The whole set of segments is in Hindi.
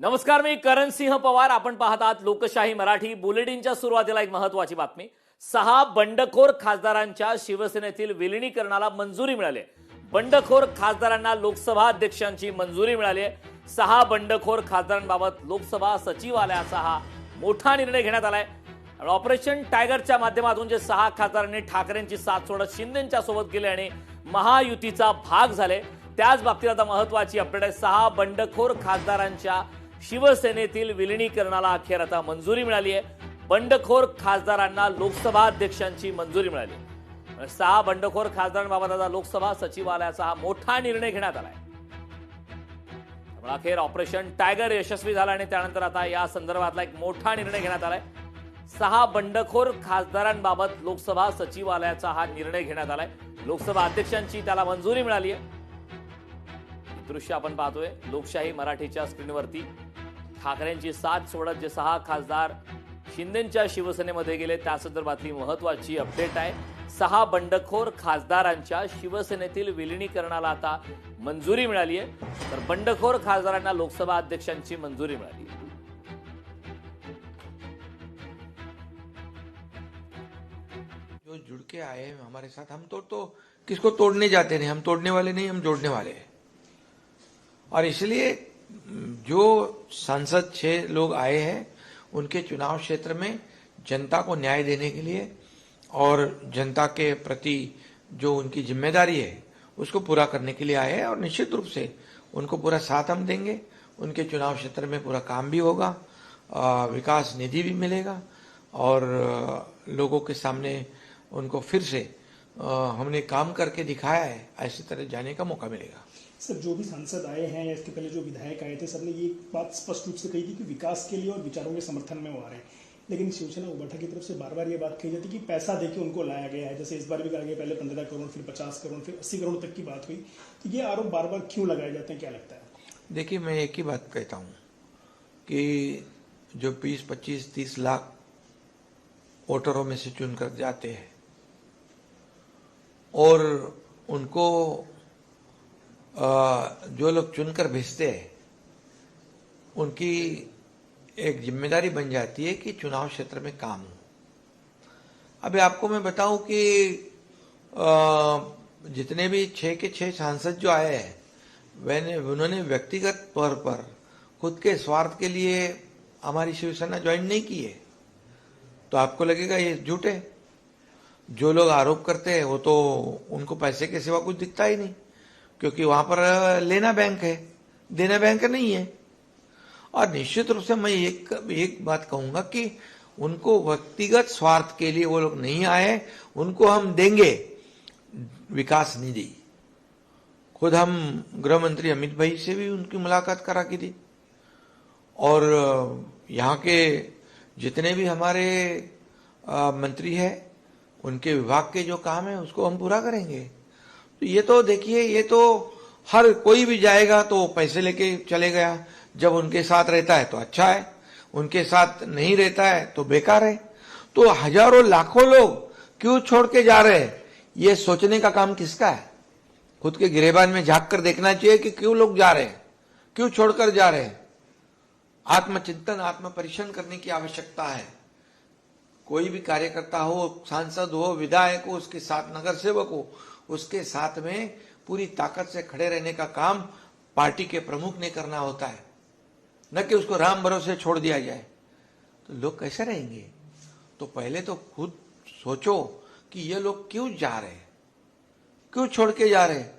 नमस्कार, मी करण सिंह पवार. आपण पाहत आहात लोकशाही मराठी. बुलेटिनच्या सुरुवातीला एक महत्त्वाची बातमी. 6 बंडखोर खासदारांच्या शिवसेनेतील विलिनीकरणाला मंजुरी मिळाली आहे. बंडखोर खासदारांना लोकसभा अध्यक्षांची मंजुरी मिळाली आहे. 6 बंडखोर खासदारांबाबत लोकसभा सचिवालयाचा हा मोठा निर्णय घेण्यात आलाय. ऑपरेशन टायगरच्या माध्यमातून जे 6 खासदारांनी ठाकरेंची साथ सोडत शिंदेंच्या सोबत गेले आणि महायुतीचा भाग झाले, त्याच बाबतीत आता महत्त्वाची अपडेट आहे. 6 बंडखोर खासदारांच्या शिवसेनेतील विलिनीकरणाला अखेर आता मंजुरी मिळाली आहे. बंडखोर खासदारांना लोकसभा अध्यक्षांची मंजुरी मिळाली. 6 बंडखोर खासदारांबाबत आता लोकसभा सचिवालयाचा हा मोठा निर्णय घेण्यात आलाय. अखेर ऑपरेशन टायगर यशस्वी झालं आणि त्यानंतर आता या संदर्भातला एक मोठा निर्णय घेण्यात आलाय. 6 बंडखोर खासदारांबाबत लोकसभा सचिवालयाचा हा निर्णय घेण्यात आलाय. लोकसभा अध्यक्षांची त्याला मंजुरी मिळाली आहे. दृश्य आपण पाहतोय लोकशाही मराठीच्या स्क्रीनवरती. ठाकरेंची साथ सोडत जे 6 खासदार शिंदेंच्या शिवसेनेमध्ये गेले त्या संदर्भातली महत्त्वाची अपडेट आहे. 6 बंडखोर खासदारांच्या शिवसेनेतील विलिनीकरणाला आता मंजुरी मिळाली आहे. तर बंडखोर खासदारांना लोकसभा अध्यक्षांची मंजुरी मिळाली आहे. जो जुड़ के आए हैं हमारे साथ, हम तो किसको तोड़ने जाते नहीं, हम तोड़ने वाले नहीं, हम जोड़ने वाले हैं. और इसलिए जो सांसद 6 लोग आए हैं उनके चुनाव क्षेत्र में जनता को न्याय देने के लिए और जनता के प्रति जो उनकी जिम्मेदारी है उसको पूरा करने के लिए आए हैं. और निश्चित रूप से उनको पूरा साथ हम देंगे. उनके चुनाव क्षेत्र में पूरा काम भी होगा, विकास निधि भी मिलेगा और लोगों के सामने उनको फिर से हमने काम करके दिखाया है, ऐसी तरह जाने का मौका मिलेगा. सर, जो भी सांसद आए हैं या इसके पहले जो विधायक आए थे, सबने ये बात स्पष्ट रूप से कही थी कि विकास के लिए और विचारों के समर्थन में वो आ रहे हैं. लेकिन शिवसेना उबाठा की तरफ से बार बार ये बात कही जाती कि पैसा देके उनको लाया गया है. जैसे इस बार भी कहा गया, पहले 15 करोड़, फिर 50 करोड़, फिर 80 करोड़ तक की बात हुई. तो ये आरोप बार बार क्यों लगाए जाते हैं, क्या लगता है? देखिए, मैं एक ही बात कहता हूँ कि जो 20, 25, 30 लाख वोटरों में से चुनकर जाते हैं और उनको जो लोग चुनकर भेजते हैं उनकी एक जिम्मेदारी बन जाती है कि चुनाव क्षेत्र में काम हो. अभी आपको मैं बताऊं कि जितने भी 6 के 6 सांसद जो आए हैं उन्होंने व्यक्तिगत तौर पर खुद के स्वार्थ के लिए हमारी शिवसेना ज्वाइन नहीं की है. तो आपको लगेगा ये झूठ है. जो लोग आरोप करते हैं वो तो उनको पैसे के सिवा कुछ दिखता ही नहीं, क्योंकि वहां पर लेना बैंक है, देना बैंक नहीं है. और निश्चित रूप से मैं एक बात कहूंगा कि उनको व्यक्तिगत स्वार्थ के लिए वो लोग नहीं आए. उनको हम देंगे विकास निधि. खुद हम गृह मंत्री अमित भाई से भी उनकी मुलाकात करा की थी और यहाँ के जितने भी हमारे मंत्री हैं उनके विभाग के जो काम है उसको हम पूरा करेंगे. तो ये तो देखिए, ये तो हर कोई भी जाएगा तो पैसे लेके चले गया. जब उनके साथ रहता है तो अच्छा है, उनके साथ नहीं रहता है तो बेकार है. तो हजारों लाखों लोग क्यों छोड़ के जा रहे हैं, ये सोचने का काम किसका है? खुद के गिरेबान में झांक कर देखना चाहिए कि क्यों लोग जा रहे हैं, क्यों छोड़कर जा रहे हैं. आत्मचिंतन, आत्म परीक्षण करने की आवश्यकता है. कोई भी कार्यकर्ता हो, सांसद हो, विधायक हो, उसके साथ नगर सेवक हो, उसके साथ में पूरी ताकत से खड़े रहने का काम पार्टी के प्रमुख ने करना होता है, न कि उसको राम भरोसे छोड़ दिया जाए. तो लोग कैसे रहेंगे? तो पहले तो खुद सोचो कि ये लोग क्यों जा रहे हैं, क्यों छोड़ के जा रहे हैं.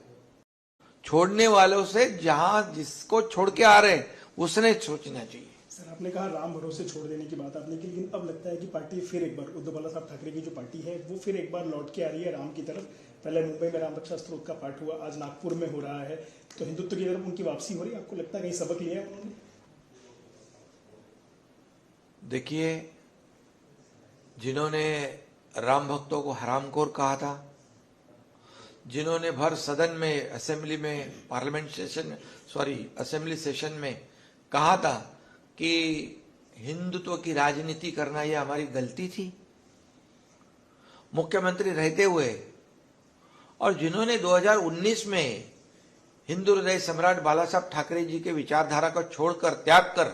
छोड़ने वालों से जहां जिसको छोड़ के आ रहे हैं उसने सोचना चाहिए. सर, आपने कहा राम भरोसे छोड़ देने की बात आपने की, लेकिन अब लगता है कि पार्टी फिर एक बार, उद्धव बाला साहब ठाकरे की जो पार्टी है वो फिर एक बार लौट के आ रही है राम की तरफ. पहले मुंबई में राम रक्षा स्तोत्र का पाठ हुआ, आज नागपुर में हो रहा है. तो हिंदुत्व की तरफ उनकी वापसी हो रही है. आपको लगता है कहीं सबक लिया है उन्होंने? देखिए, जिन्होंने राम भक्तों को हरामखोर कहा था, जिन्होंने भर सदन में, असेंबली में, असेंबली सेशन में कहा था कि हिंदुत्व की राजनीति करना यह हमारी गलती थी मुख्यमंत्री रहते हुए, और जिन्होंने 2019 में हिंदू हृदय सम्राट बाला साहब ठाकरे जी के विचारधारा को छोड़कर त्याग कर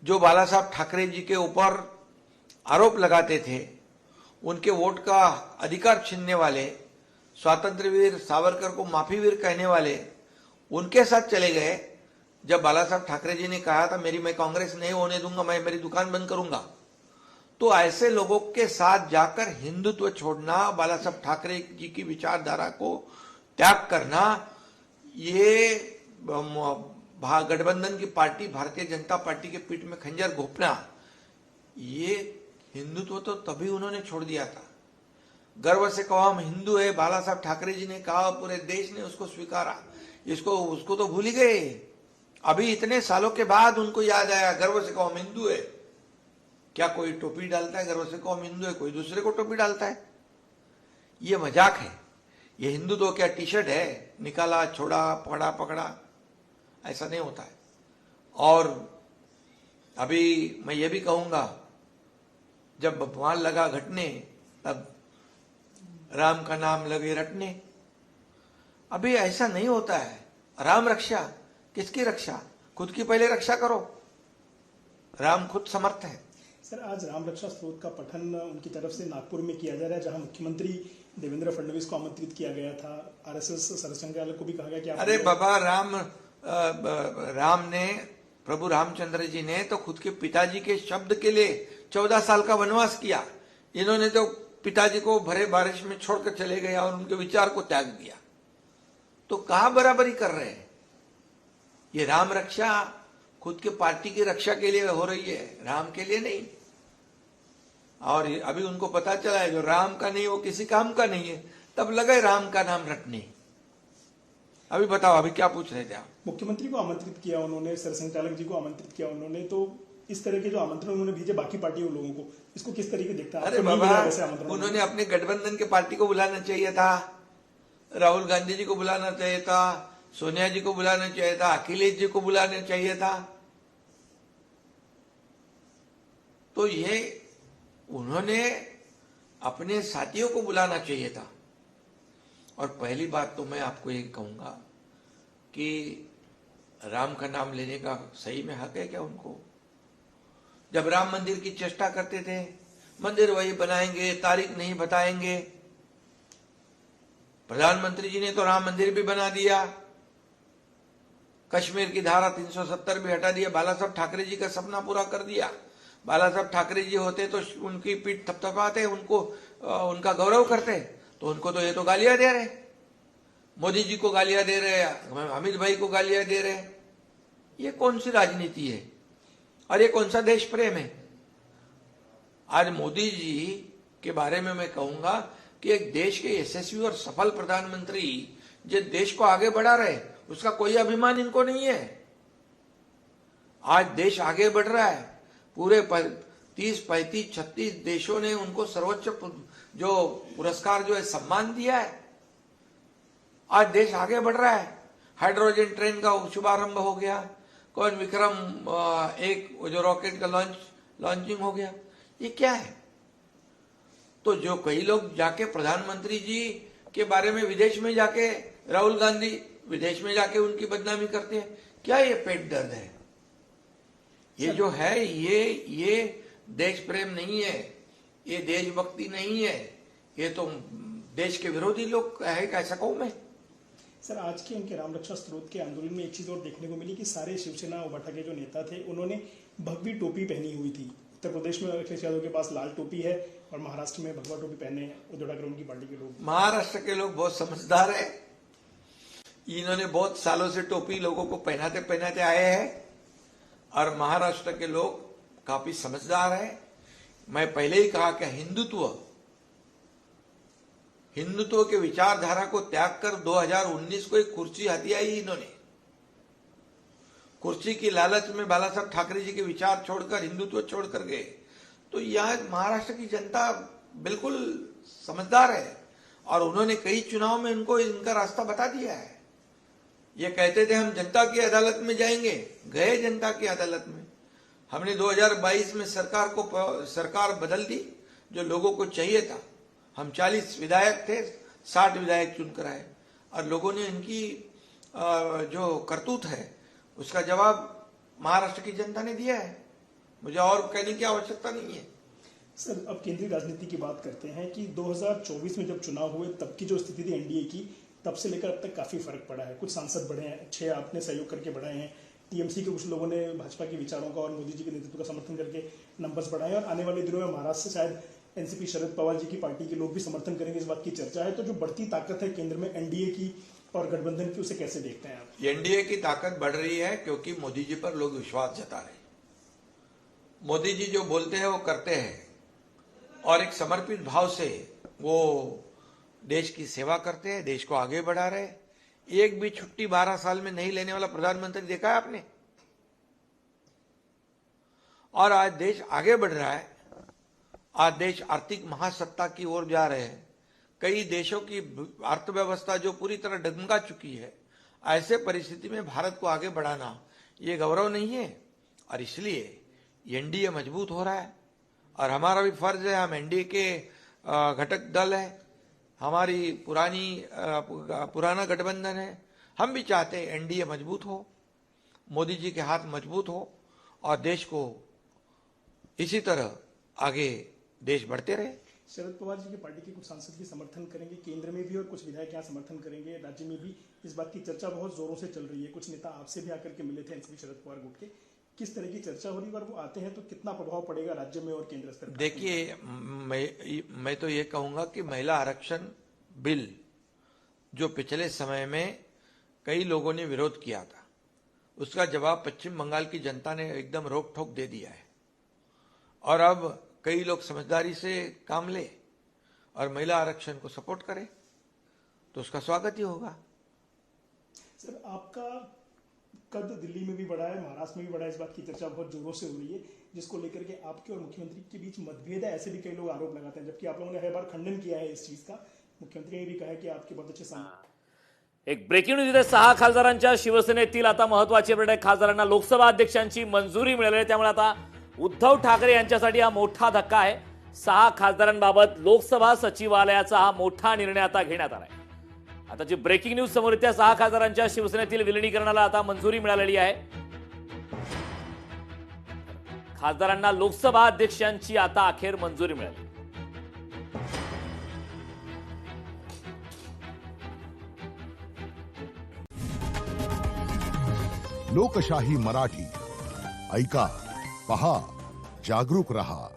जो बाला साहब ठाकरे जी के ऊपर आरोप लगाते थे, उनके वोट का अधिकार छीनने वाले, स्वातंत्र्य वीर सावरकर को माफी वीर कहने वाले, उनके साथ चले गए। जब बाला साहब ठाकरे जी ने कहा था मैं कांग्रेस नहीं होने दूंगा, मैं मेरी दुकान बंद करूंगा, तो ऐसे लोगों के साथ जाकर हिंदुत्व छोड़ना, बाला साहब ठाकरे जी की विचारधारा को त्याग करना, ये गठबंधन की पार्टी भारतीय जनता पार्टी के पीठ में खंजर घोंपना, ये हिंदुत्व तो तभी उन्होंने छोड़ दिया था। गर्व से कहो हम हिंदू है, बाला साहब ठाकरे जी ने कहा, पूरे देश ने उसको स्वीकारा, उसको तो भूल ही गए। अभी इतने सालों के बाद उनको याद आया, गर्व से कहो हम हिंदू है। क्या कोई टोपी डालता है गर्व से कहो हम हिंदू है, कोई दूसरे को टोपी डालता है? ये मजाक है। ये हिंदुत्व क्या टी शर्ट है, निकाला छोड़ा पकड़ा, ऐसा नहीं होता है। और अभी मैं ये भी कहूंगा, जब भगवान लगा घटने तब राम का नाम लगे रटने। अभी ऐसा नहीं होता है। राम रक्षा, किसकी रक्षा? खुद की पहले रक्षा करो। राम खुद समर्थ है। सर, आज राम रक्षा स्त्रोत का पठन उनकी तरफ से नागपुर में किया जा रहा है, जहां मुख्यमंत्री देवेंद्र फडणवीस को आमंत्रित किया गया था। आरएसएस सरसंघचालक को भी कहा गया कि अरे बाबा, राम ने, प्रभु रामचंद्र जी ने तो खुद के पिताजी के शब्द के लिए 14 साल का वनवास किया। इन्होंने तो पिताजी को भरे बारिश में छोड़कर चले गए और उनके विचार को त्याग दिया। तो कहां बराबरी कर रहे हैं? ये राम रक्षा खुद के पार्टी की रक्षा के लिए हो रही है, राम के लिए नहीं। और अभी उनको पता चला है जो राम का नहीं वो किसी काम का नहीं है, तब लगे राम का नाम रटने। अभी बताओ, अभी क्या पूछ रहे थे आप? मुख्यमंत्री को आमंत्रित किया उन्होंने, सरसंघचालक जी को आमंत्रित किया उन्होंने, तो इस तरह के जो आमंत्रण उन्होंने भेजे बाकी पार्टियों लोगों को, इसको किस तरीके देखता है? अरे बाबा, उन्होंने अपने गठबंधन के पार्टी को बुलाना चाहिए था, राहुल गांधी जी को बुलाना चाहिए था, सोनिया जी को बुलाना चाहिए था, अखिलेश जी को बुलाना चाहिए था। तो ये उन्होंने अपने साथियों को बुलाना चाहिए था। और पहली बात तो मैं आपको ये कहूंगा कि राम का नाम लेने का सही में हक है क्या उनको? जब राम मंदिर की चेष्टा करते थे, मंदिर वही बनाएंगे, तारीख नहीं बताएंगे। प्रधानमंत्री जी ने तो राम मंदिर भी बना दिया, कश्मीर की धारा 370 भी हटा दिया, बाला साहब ठाकरे जी का सपना पूरा कर दिया। बाला साहब ठाकरे जी होते तो उनकी पीठ थपथपाते, उनको उनका गौरव करते, तो उनको तो ये तो गालियां दे रहे, मोदी जी को गालियां दे रहे, अमित भाई को गालियां दे रहे। ये कौन सी राजनीति है और ये कौन सा देश प्रेम है? आज मोदी जी के बारे में मैं कहूंगा कि एक देश के यशस्वी और सफल प्रधानमंत्री जो देश को आगे बढ़ा रहे, उसका कोई अभिमान इनको नहीं है। आज देश आगे बढ़ रहा है, पूरे 30, 35, 36 देशों ने उनको सर्वोच्च जो पुरस्कार जो है सम्मान दिया है। आज देश आगे बढ़ रहा है। हाइड्रोजन ट्रेन का शुभारंभ हो गया, कौन विक्रम एक जो रॉकेट का लॉन्चिंग हो गया। ये क्या है? तो जो कई लोग जाके प्रधानमंत्री जी के बारे में विदेश में जाके, राहुल गांधी विदेश में जाके उनकी बदनामी करते हैं, क्या ये पेट दर्द है? ये जो है ये देश प्रेम नहीं है, ये देशभक्ति नहीं है, ये तो देश के विरोधी लोग है। कैसा कहूं मैं? सर, आज के उनके राम रक्षा स्त्रोत के आंदोलन में एक चीज और देखने को मिली कि सारे शिवसेना उबाठा के जो नेता थे उन्होंने भगवी टोपी पहनी हुई थी। उत्तर प्रदेश में अखिलेश यादव के पास लाल टोपी है और महाराष्ट्र में भगवा टोपी पहने उद्धव ठाकरे उनकी पार्टी के लोग। महाराष्ट्र के लोग बहुत समझदार है, इन्होंने बहुत सालों से टोपी लोगों को पहनाते पहनाते आए हैं और महाराष्ट्र के लोग काफी समझदार है। मैं पहले ही कहा कि हिंदुत्व के विचारधारा को त्याग कर 2019 को एक कुर्सी हथिया ही इन्होंने। कुर्सी की लालच में बाला साहब ठाकरे जी के विचार छोड़कर, हिंदुत्व छोड़कर गए। तो यह महाराष्ट्र की जनता बिल्कुल समझदार है और उन्होंने कई चुनाव में इनको इनका रास्ता बता दिया है। ये कहते थे हम जनता की अदालत में जाएंगे, गए जनता की अदालत में। हमने 2022 में सरकार बदल दी जो लोगों को चाहिए था। हम 40 विधायक थे, 60 विधायक चुनकर आए और लोगों ने इनकी जो करतूत है उसका जवाब महाराष्ट्र की जनता ने दिया है। मुझे और कहने की आवश्यकता नहीं है। सर, अब केंद्रीय राजनीति की बात करते हैं कि 2024 में जब चुनाव हुए तब की जो स्थिति थी एनडीए की, तब से लेकर अब तक काफी फर्क पड़ा है। कुछ सांसद बढ़े हैं, 6 आपने सहयोग करके बढ़ाए हैं, टीएमसी के कुछ लोगों ने भाजपा के विचारों का और मोदी जी के नेतृत्व का समर्थन करके नंबर्स बढ़ाए, और आने वाले दिनों में महाराष्ट्र से शायद एनसीपी शरद पवार जी की पार्टी के लोग भी समर्थन करेंगे, इस बात की चर्चा है। तो जो बढ़ती ताकत है केंद्र में एनडीए की और गठबंधन की, उसे कैसे देखते हैं आप? एनडीए की ताकत बढ़ रही है क्योंकि मोदी जी पर लोग विश्वास जता रहे हैं। मोदी जी जो बोलते हैं वो करते हैं, और एक समर्पित भाव से वो देश की सेवा करते हैं, देश को आगे बढ़ा रहे हैं। एक भी छुट्टी 12 साल में नहीं लेने वाला प्रधानमंत्री देखा है आपने? और आज देश आगे बढ़ रहा है। आज देश आर्थिक महासत्ता की ओर जा रहे हैं। कई देशों की अर्थव्यवस्था जो पूरी तरह डगमगा चुकी है, ऐसे परिस्थिति में भारत को आगे बढ़ाना ये गौरव नहीं है। और इसलिए एनडीए मजबूत हो रहा है, और हमारा भी फर्ज है, हम एनडीए के घटक दल है, हमारी पुराना गठबंधन है, हम भी चाहते हैं एनडीए मजबूत हो, मोदी जी के हाथ मजबूत हो, और देश को इसी तरह आगे देश बढ़ते रहे। शरद पवार जी की पार्टी के कुछ सांसद भी समर्थन करेंगे केंद्र में भी, और कुछ विधायक यहाँ समर्थन करेंगे राज्य में भी। इस बात की चर्चा बहुत जोरों से चल रही है। कुछ नेता आपसे भी आकर के मिले थे एनसीपी शरद पवार गुट के। किस तरह की चर्चा हो रही है, और वो आते हैं तो कितना प्रभाव पड़ेगा राज्य में और केंद्र स्तर पर? देखिए, मैं तो ये कहूंगा कि महिला आरक्षण बिल जो पिछले समय में कई लोगों ने विरोध किया था, उसका जवाब पश्चिम बंगाल की जनता ने एकदम रोक ठोक दे दिया है। और अब कई लोग समझदारी से काम ले और महिला आरक्षण को सपोर्ट करें, तो उसका स्वागत ही होगा। सर, आपका कद दिल्ली में भी बढ़ा है, महाराष्ट्र में भी बढ़ा है, इस बात की चर्चा बहुत जोरों से हो रही है, जिसको लेकर के आपके और मुख्यमंत्री के बीच मतभेद है, ऐसे भी कई लोग आरोप लगाते हैं, जबकि आप लोगों ने हर बार खंडन किया है इस चीज का। मुख्यमंत्री ने भी कहा है कि आपके बहुत अच्छे संबंध। एक ब्रेकिंग न्यूज इथे 6 खासदारांच्या शिवसेनेतील आता महत्वाची अपडेट आहे। खासदारांना लोकसभा अध्यक्षांची मंजुरी मिळाली आहे, त्यामुळे आता उद्धव ठाकरे यांच्यासाठी हा मोठा धक्का आहे। 6 खासदारांबाबत लोकसभा सचिवालयाचा हा मोठा निर्णय आता घेण्यात आलाय। आता जी ब्रेकिंग न्यूज समोर येते, 6 खासदारांच्या शिवसेनेतील विलिनीकरणाला आता मंजुरी मिळालेली आहे। खासदारांना लोकसभा अध्यक्षांची आता अखेर मंजुरी मिळाली। लोकशाही मराठी ऐका, पहा, जागरूक रहा।